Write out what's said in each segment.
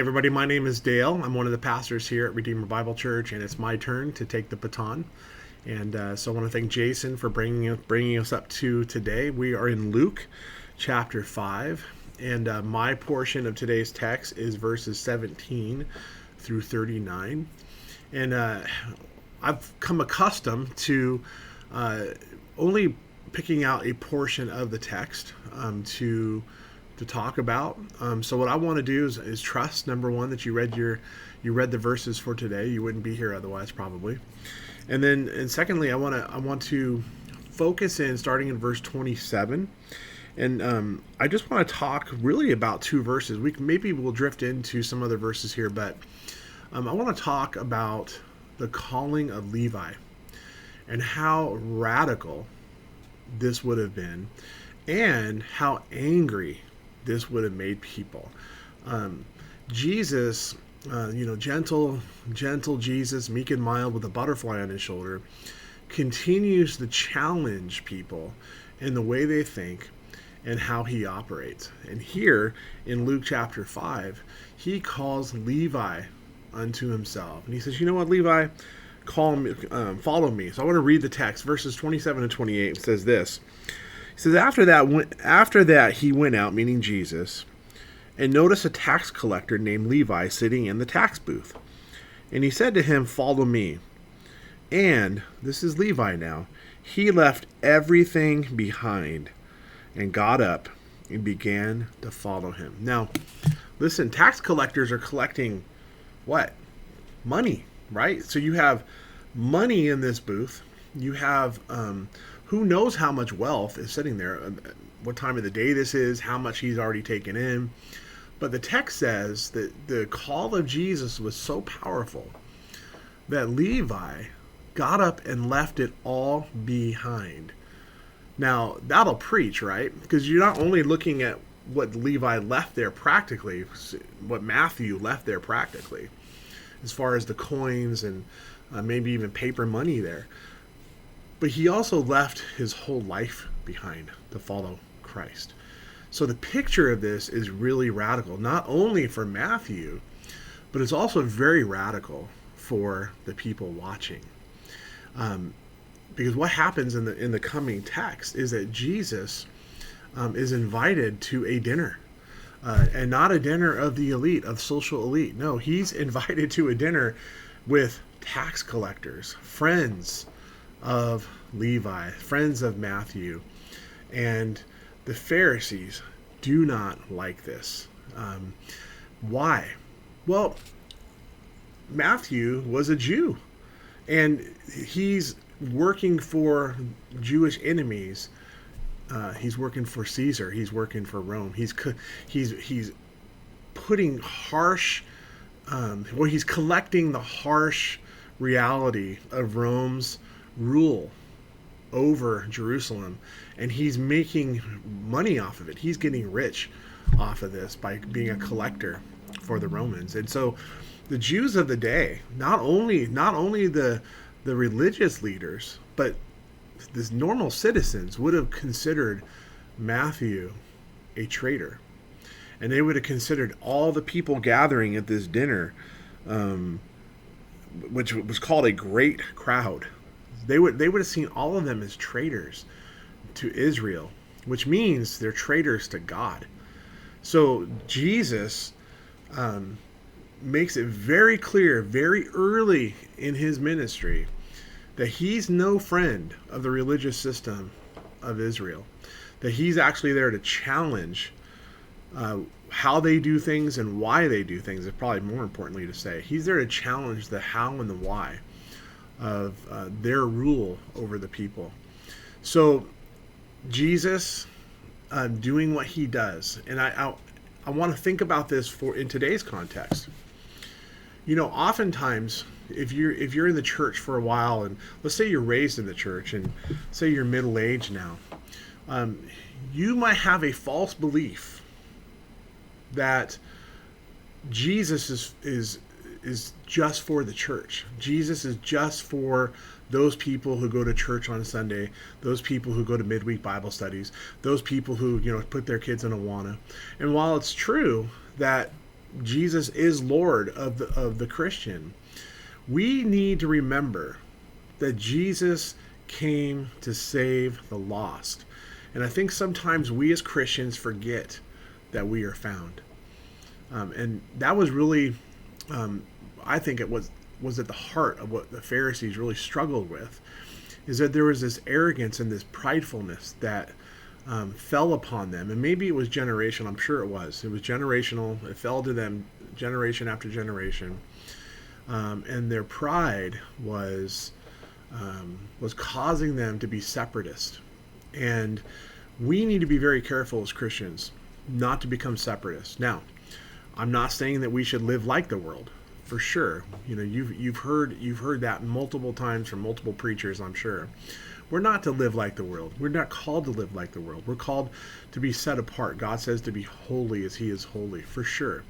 Everybody, my name is Dale. I'm one of the pastors here at Redeemer Bible Church, and it's my turn to take the baton. And so I want to thank Jason for bringing us up to today. We are in Luke chapter 5, and my portion of today's text is verses 17 through 39. And I've come accustomed to only picking out a portion of the text to talk about. So what I want to do is trust, number one, that you read the verses for today. You wouldn't be here otherwise, probably. And secondly, I want to focus in starting in verse 27. And I just want to talk really about two verses. Maybe we'll drift into some other verses here, but I want to talk about the calling of Levi and how radical this would have been, and how angry this would have made people. Jesus, gentle Jesus, meek and mild with a butterfly on his shoulder, continues to challenge people in the way they think and how he operates. And here in Luke chapter 5, he calls Levi unto himself. And he says, you know what, Levi, follow me. So I want to read the text, verses 27 and 28. It says this. It says, after that he went out, meaning Jesus, and noticed a tax collector named Levi sitting in the tax booth. And he said to him, follow me. And, this is Levi now, he left everything behind and got up and began to follow him. Now, listen, tax collectors are collecting what? Money, right? So you have money in this booth. You have who knows how much wealth is sitting there, what time of the day this is, how much he's already taken in. But the text says that the call of Jesus was so powerful that Levi got up and left it all behind. Now, that'll preach, right? Because you're not only looking at what Levi left there practically, what Matthew left there practically, as far as the coins and maybe even paper money there. But he also left his whole life behind to follow Christ. So the picture of this is really radical, not only for Matthew, but it's also very radical for the people watching. Because what happens in the coming text is that Jesus is invited to a dinner. And not a dinner of the elite, of social elite. No, he's invited to a dinner with tax collectors, friends of Levi, friends of Matthew. And the Pharisees do not like this. Why? Well, Matthew was a Jew, and he's working for Jewish enemies. He's working for Caesar. He's working for Rome. He's putting harsh, he's collecting the harsh reality of Rome's rule over Jerusalem, and he's making money off of it. He's getting rich off of this by being a collector for the Romans. And so the Jews of the day, not only the religious leaders, but the normal citizens would have considered Matthew a traitor. And they would have considered all the people gathering at this dinner, which was called a great crowd. They would have seen all of them as traitors to Israel, which means they're traitors to God. So Jesus makes it very clear, very early in his ministry, that he's no friend of the religious system of Israel, that he's actually there to challenge how they do things and why they do things, is probably more importantly to say. He's there to challenge the how and the why of their rule over the people. So Jesus doing what he does, and I want to think about this in today's context. You know, oftentimes, if you're in the church for a while, and let's say you're raised in the church, and say you're middle-aged now, you might have a false belief that Jesus is just for the church. Jesus is just for those people who go to church on Sunday, those people who go to midweek Bible studies, those people who, put their kids in Awana. And while it's true that Jesus is Lord of the Christian. We need to remember that Jesus came to save the lost. And I think sometimes we as Christians forget that we are found. And that was really, I think it was at the heart of what the Pharisees really struggled with, is that there was this arrogance and this pridefulness that fell upon them. And maybe it was generational. I'm sure it was. It was generational. It fell to them generation after generation. And their pride was causing them to be separatist. And we need to be very careful as Christians not to become separatists. Now, I'm not saying that we should live like the world, for sure. You know, you've heard that multiple times from multiple preachers, I'm sure. We're not to live like the world. We're not called to live like the world. We're called to be set apart. God says to be holy as he is holy, for sure.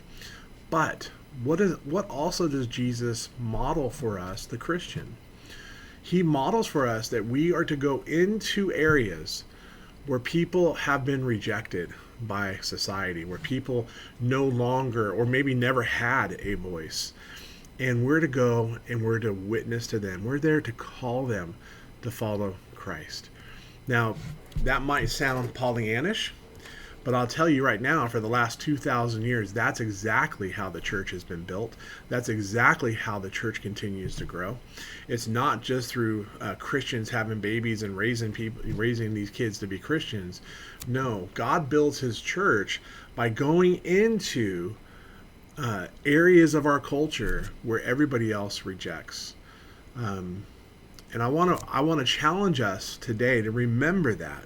But what also does Jesus model for us, the Christian? He models for us that we are to go into areas where people have been rejected by society, where people no longer or maybe never had a voice. And we're to go and we're to witness to them. We're there to call them to follow Christ. Now, that might sound Pollyannish, but I'll tell you right now, for the last 2,000 years, that's exactly how the church has been built. That's exactly how the church continues to grow. It's not just through Christians having babies and raising these kids to be Christians. No, God builds his church by going into areas of our culture where everybody else rejects. And I want to challenge us today to remember that.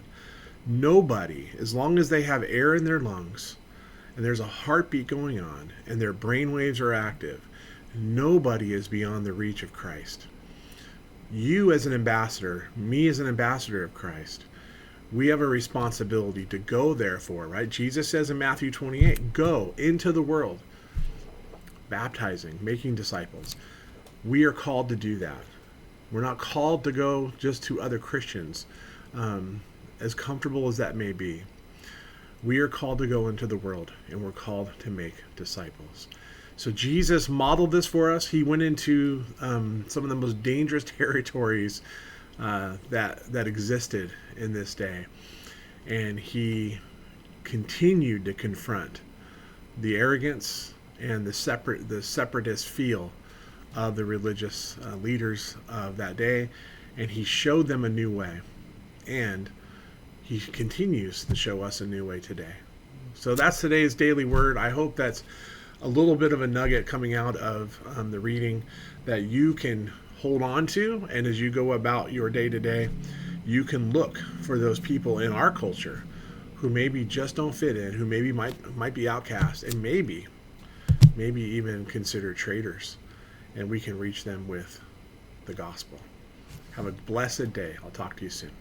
Nobody, as long as they have air in their lungs and there's a heartbeat going on and their brain waves are active, nobody is beyond the reach of Christ. You as an ambassador, me as an ambassador of Christ, we have a responsibility to go therefore, right? Jesus says in Matthew 28, go into the world, baptizing, making disciples. We are called to do that. We're not called to go just to other Christians. As comfortable as that may be, we are called to go into the world and we're called to make disciples. So Jesus modeled this for us. He went into some of the most dangerous territories that existed in this day, and he continued to confront the arrogance and the separatist feel of the religious leaders of that day, and he showed them a new way. And he continues to show us a new way today. So that's today's daily word. I hope that's a little bit of a nugget coming out of the reading that you can hold on to. And as you go about your day to day, you can look for those people in our culture who maybe just don't fit in, who maybe might be outcast, and maybe even considered traitors. And we can reach them with the gospel. Have a blessed day. I'll talk to you soon.